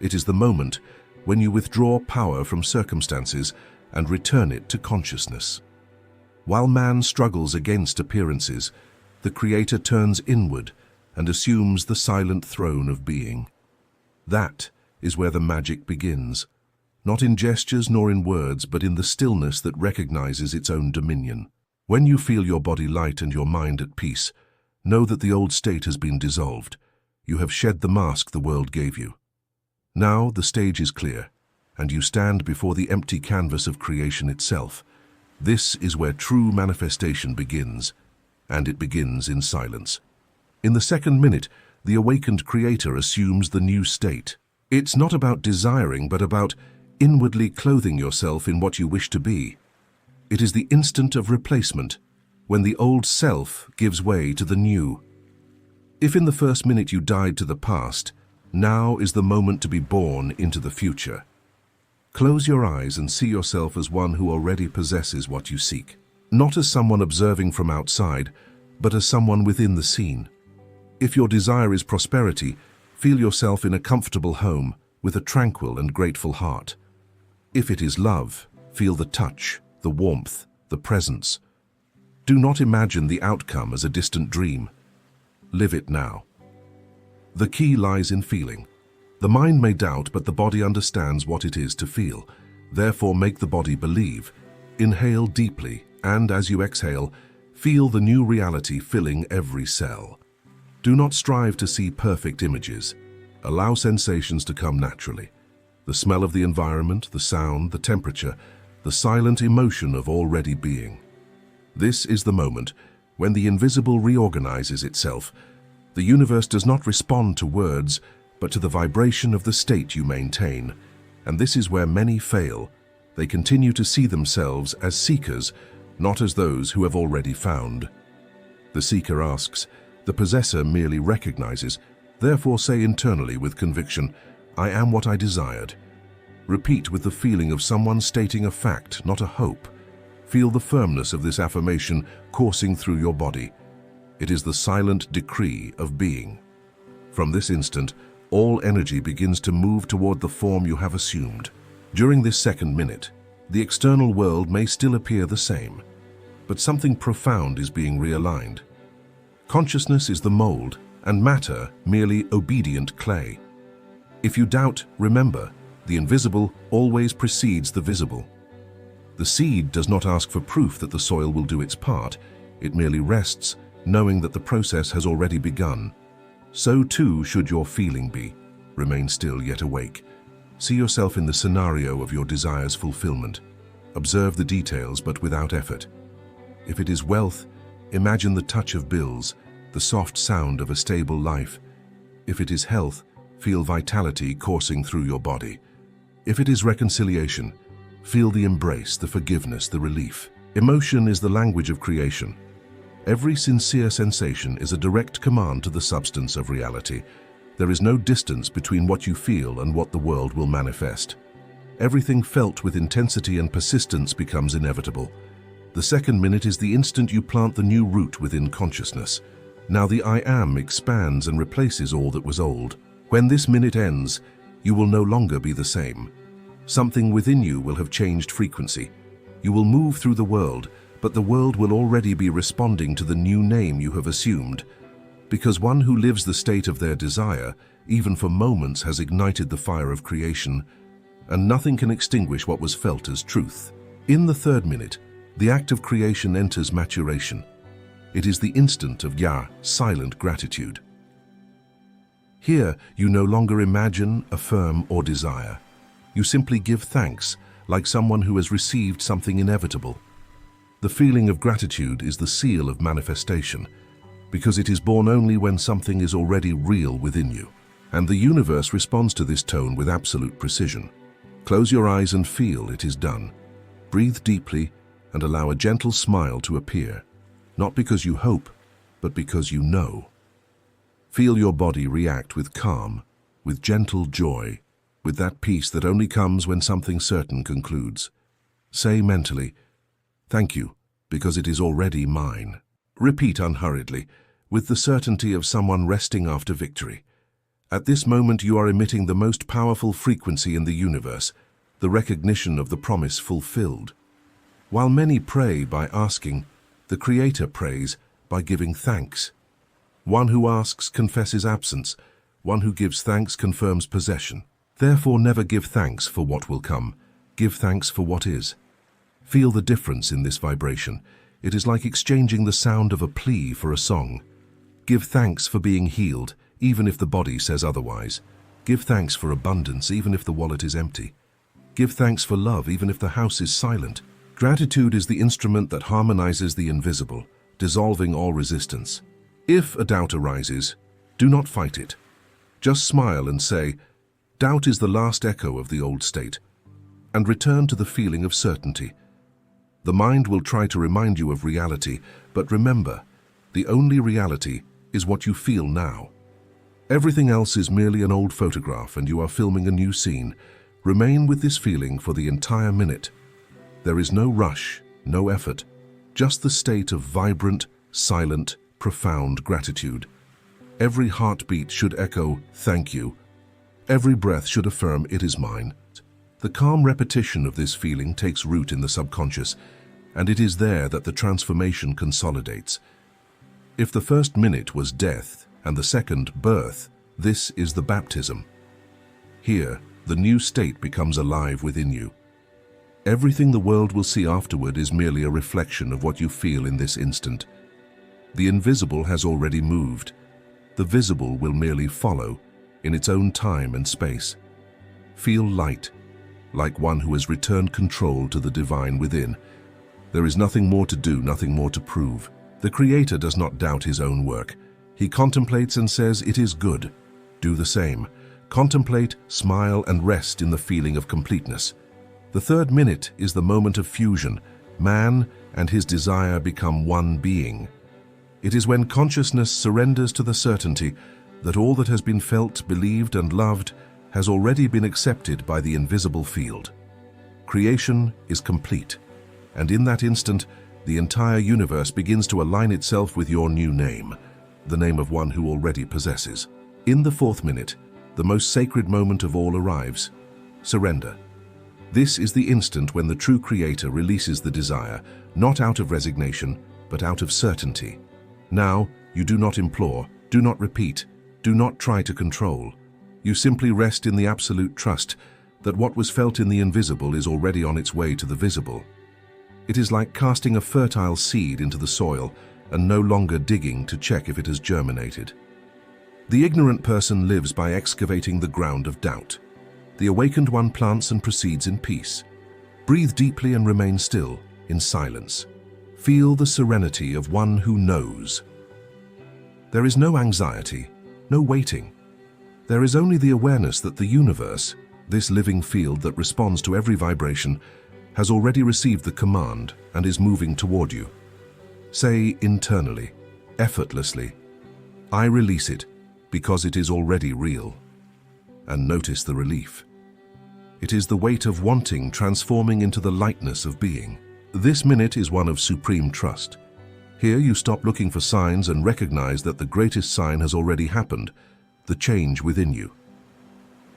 It is the moment when you withdraw power from circumstances and return it to consciousness. While man struggles against appearances, the Creator turns inward and assumes the silent throne of being. That is where the magic begins, not in gestures nor in words, but in the stillness that recognizes its own dominion. When you feel your body light and your mind at peace, know that the old state has been dissolved. You have shed the mask the world gave you. Now the stage is clear, and you stand before the empty canvas of creation itself. This is where true manifestation begins, and it begins in silence. In the second minute, the awakened Creator assumes the new state. It's not about desiring, but about inwardly clothing yourself in what you wish to be. It is the instant of replacement, when the old self gives way to the new. If in the first minute you died to the past, now is the moment to be born into the future. Close your eyes and see yourself as one who already possesses what you seek. Not as someone observing from outside, but as someone within the scene. If your desire is prosperity, feel yourself in a comfortable home with a tranquil and grateful heart. If it is love, feel the touch, the warmth, the presence. Do not imagine the outcome as a distant dream. Live it now. The key lies in feeling. The mind may doubt, but the body understands what it is to feel. Therefore, make the body believe. Inhale deeply, and as you exhale, feel the new reality filling every cell. Do not strive to see perfect images. Allow sensations to come naturally. The smell of the environment, the sound, the temperature, the silent emotion of already being. This is the moment when the invisible reorganizes itself. The universe does not respond to words, but to the vibration of the state you maintain. And this is where many fail. They continue to see themselves as seekers, not as those who have already found. The seeker asks, the possessor merely recognizes. Therefore say internally with conviction, I am what I desired. Repeat with the feeling of someone stating a fact, not a hope. Feel the firmness of this affirmation coursing through your body. It is the silent decree of being. From this instant, all energy begins to move toward the form you have assumed. During this second minute, the external world may still appear the same, but something profound is being realigned. Consciousness is the mold, and matter merely obedient clay. If you doubt, remember, the invisible always precedes the visible. The seed does not ask for proof that the soil will do its part. It merely rests, knowing that the process has already begun. So too should your feeling be. Remain still yet awake. See yourself in the scenario of your desire's fulfillment. Observe the details but without effort. If it is wealth, imagine the touch of bills, the soft sound of a stable life. If it is health, feel vitality coursing through your body. If it is reconciliation, feel the embrace, the forgiveness, the relief. Emotion is the language of creation. Every sincere sensation is a direct command to the substance of reality. There is no distance between what you feel and what the world will manifest. Everything felt with intensity and persistence becomes inevitable. The second minute is the instant you plant the new root within consciousness. Now the I am expands and replaces all that was old. When this minute ends, you will no longer be the same. Something within you will have changed frequency. You will move through the world, but the world will already be responding to the new name you have assumed. Because one who lives the state of their desire, even for moments, has ignited the fire of creation, and nothing can extinguish what was felt as truth. In the third minute, the act of creation enters maturation. It is the instant of silent gratitude. Here, you no longer imagine, affirm, or desire. You simply give thanks, like someone who has received something inevitable. The feeling of gratitude is the seal of manifestation, because it is born only when something is already real within you. And the universe responds to this tone with absolute precision. Close your eyes and feel it is done. Breathe deeply and allow a gentle smile to appear, not because you hope, but because you know. Feel your body react with calm, with gentle joy, with that peace that only comes when something certain concludes. Say mentally, "Thank you, because it is already mine." Repeat unhurriedly, with the certainty of someone resting after victory. At this moment you are emitting the most powerful frequency in the universe, the recognition of the promise fulfilled. While many pray by asking, the Creator prays by giving thanks. One who asks confesses absence, one who gives thanks confirms possession. Therefore never give thanks for what will come, give thanks for what is. Feel the difference in this vibration. It is like exchanging the sound of a plea for a song. Give thanks for being healed, even if the body says otherwise. Give thanks for abundance, even if the wallet is empty. Give thanks for love, even if the house is silent. Gratitude is the instrument that harmonizes the invisible, dissolving all resistance. If a doubt arises, do not fight it. Just smile and say, "Doubt is the last echo of the old state," and return to the feeling of certainty. The mind will try to remind you of reality, but remember, the only reality is what you feel now. Everything else is merely an old photograph and you are filming a new scene. Remain with this feeling for the entire minute. There is no rush, no effort, just the state of vibrant, silent, profound gratitude. Every heartbeat should echo, "Thank you." Every breath should affirm, "It is mine." The calm repetition of this feeling takes root in the subconscious, and it is there that the transformation consolidates. If the first minute was death and the second birth, this is the baptism. Here, the new state becomes alive within you. Everything the world will see afterward is merely a reflection of what you feel in this instant. The invisible has already moved. The visible will merely follow in its own time and space. Feel light, like one who has returned control to the divine within. There is nothing more to do, nothing more to prove. The Creator does not doubt his own work. He contemplates and says, "It is good." Do the same. Contemplate, smile, and rest in the feeling of completeness. The third minute is the moment of fusion. Man and his desire become one being. It is when consciousness surrenders to the certainty that all that has been felt, believed, and loved has already been accepted by the invisible field. Creation is complete, and in that instant, the entire universe begins to align itself with your new name, the name of one who already possesses. In the fourth minute, the most sacred moment of all arrives: surrender. This is the instant when the true Creator releases the desire, not out of resignation, but out of certainty. Now, you do not implore, do not repeat, do not try to control. You simply rest in the absolute trust that what was felt in the invisible is already on its way to the visible. It is like casting a fertile seed into the soil and no longer digging to check if it has germinated. The ignorant person lives by excavating the ground of doubt. The awakened one plants and proceeds in peace. Breathe deeply and remain still, in silence. Feel the serenity of one who knows. There is no anxiety, no waiting. There is only the awareness that the universe, this living field that responds to every vibration, has already received the command and is moving toward you. Say internally, effortlessly, "I release it because it is already real." And notice the relief. It is the weight of wanting transforming into the lightness of being. This minute is one of supreme trust. Here you stop looking for signs and recognize that the greatest sign has already happened, the change within you.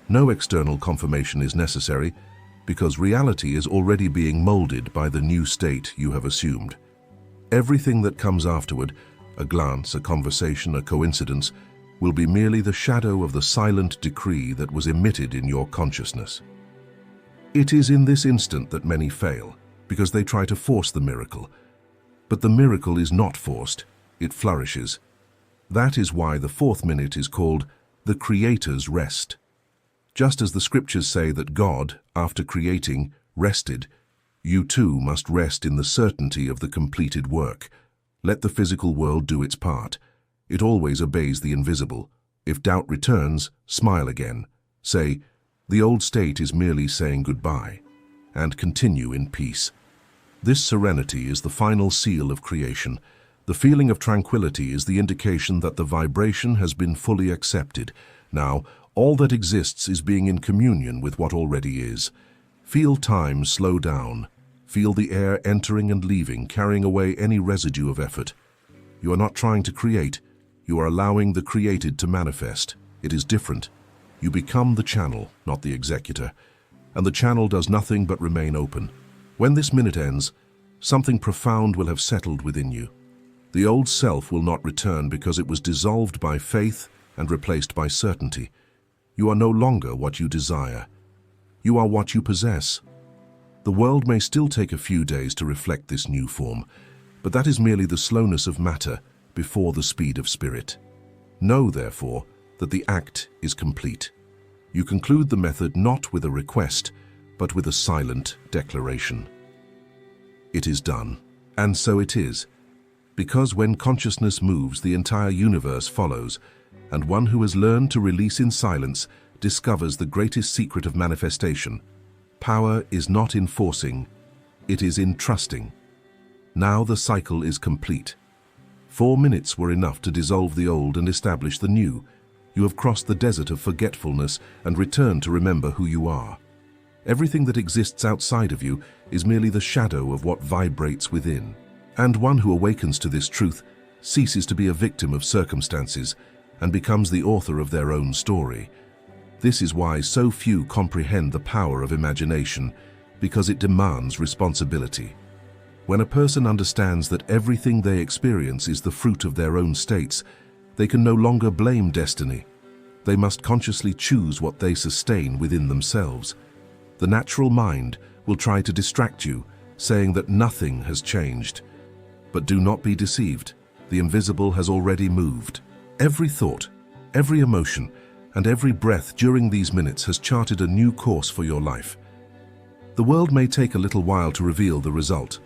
No external confirmation is necessary, because reality is already being molded by the new state you have assumed. Everything that comes afterward, a glance, a conversation, a coincidence, will be merely the shadow of the silent decree that was emitted in your consciousness. It is in this instant that many fail. because they try to force the miracle. But the miracle is not forced, it flourishes. That is why the fourth minute is called the Creator's rest. Just as the scriptures say that God, after creating, rested, you too must rest in the certainty of the completed work. Let the physical world do its part. It always obeys the invisible. If doubt returns, smile again. Say, the old state is merely saying goodbye, and continue in peace. This serenity is the final seal of creation. The feeling of tranquility is the indication that the vibration has been fully accepted. Now, all that exists is being in communion with what already is. Feel time slow down. Feel the air entering and leaving, carrying away any residue of effort. You are not trying to create. You are allowing the created to manifest. It is different. You become the channel, not the executor. And the channel does nothing but remain open. When this minute ends, something profound will have settled within you. The old self will not return because it was dissolved by faith and replaced by certainty. You are no longer what you desire. You are what you possess. The world may still take a few days to reflect this new form, but that is merely the slowness of matter before the speed of spirit. Know, therefore, that the act is complete. You conclude the method not with a request, but with a silent declaration. It is done, and so it is, because when consciousness moves, the entire universe follows, and one who has learned to release in silence discovers the greatest secret of manifestation. Power is not in forcing, it is in trusting. Now the cycle is complete. 4 minutes were enough to dissolve the old and establish the new. You have crossed the desert of forgetfulness and returned to remember who you are. Everything that exists outside of you is merely the shadow of what vibrates within. And one who awakens to this truth ceases to be a victim of circumstances and becomes the author of their own story. This is why so few comprehend the power of imagination, because it demands responsibility. When a person understands that everything they experience is the fruit of their own states, they can no longer blame destiny. They must consciously choose what they sustain within themselves. The natural mind will try to distract you, saying that nothing has changed. But do not be deceived. The invisible has already moved. Every thought, every emotion, and every breath during these minutes has charted a new course for your life. The world may take a little while to reveal the result,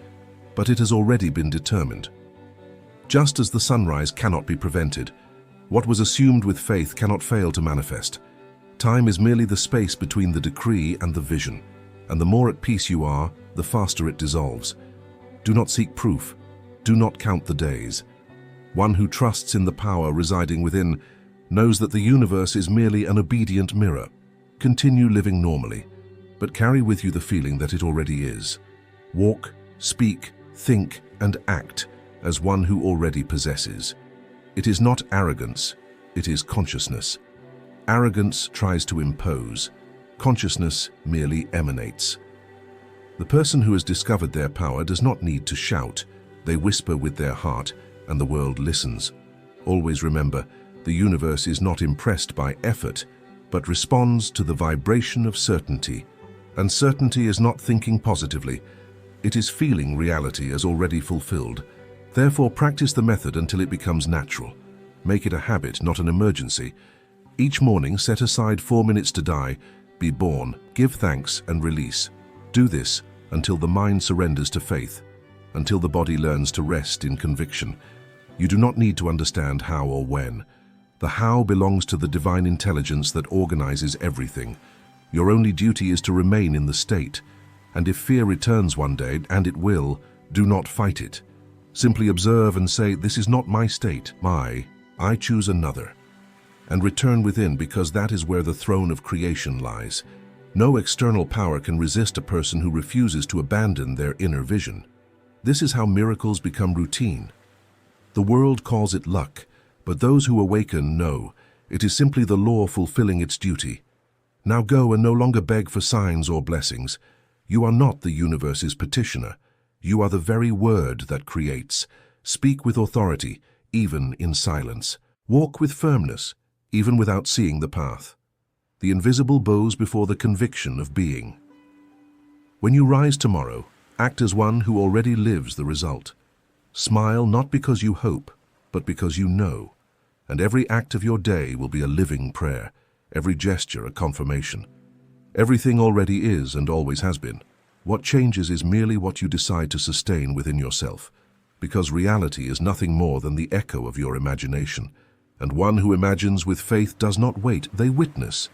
but it has already been determined. Just as the sunrise cannot be prevented, what was assumed with faith cannot fail to manifest. Time is merely the space between the decree and the vision, and the more at peace you are, the faster it dissolves. Do not seek proof. Do not count the days. One who trusts in the power residing within knows that the universe is merely an obedient mirror. Continue living normally, but carry with you the feeling that it already is. Walk, speak, think, and act as one who already possesses. It is not arrogance, it is consciousness. Arrogance tries to impose. Consciousness merely emanates. The person who has discovered their power does not need to shout. They whisper with their heart, and the world listens. Always remember, the universe is not impressed by effort, but responds to the vibration of certainty. And certainty is not thinking positively. It is feeling reality as already fulfilled. Therefore, practice the method until it becomes natural. Make it a habit, not an emergency. Each morning, set aside 4 minutes to die, be born, give thanks, and release. Do this until the mind surrenders to faith, until the body learns to rest in conviction. You do not need to understand how or when. The how belongs to the divine intelligence that organizes everything. Your only duty is to remain in the state. And if fear returns one day, and it will, do not fight it. Simply observe and say, this is not my state, I choose another. And return within, because that is where the throne of creation lies. No external power can resist a person who refuses to abandon their inner vision. This is how miracles become routine. The world calls it luck, but those who awaken know it is simply the law fulfilling its duty. Now go and no longer beg for signs or blessings. You are not the universe's petitioner. You are the very word that creates. Speak with authority, even in silence. Walk with firmness, even without seeing the path. The invisible bows before the conviction of being. When you rise tomorrow, Act as one who already lives the result. Smile not because you hope, but because you know. And every act of your day will be a living prayer, every gesture a confirmation. Everything already is and always has been. What changes is merely what you decide to sustain within yourself, because reality is nothing more than the echo of your imagination. And one who imagines with faith does not wait, they witness.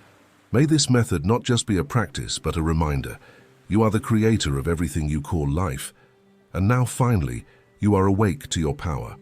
May this method not just be a practice, but a reminder. You are the creator of everything you call life. And now finally, you are awake to your power.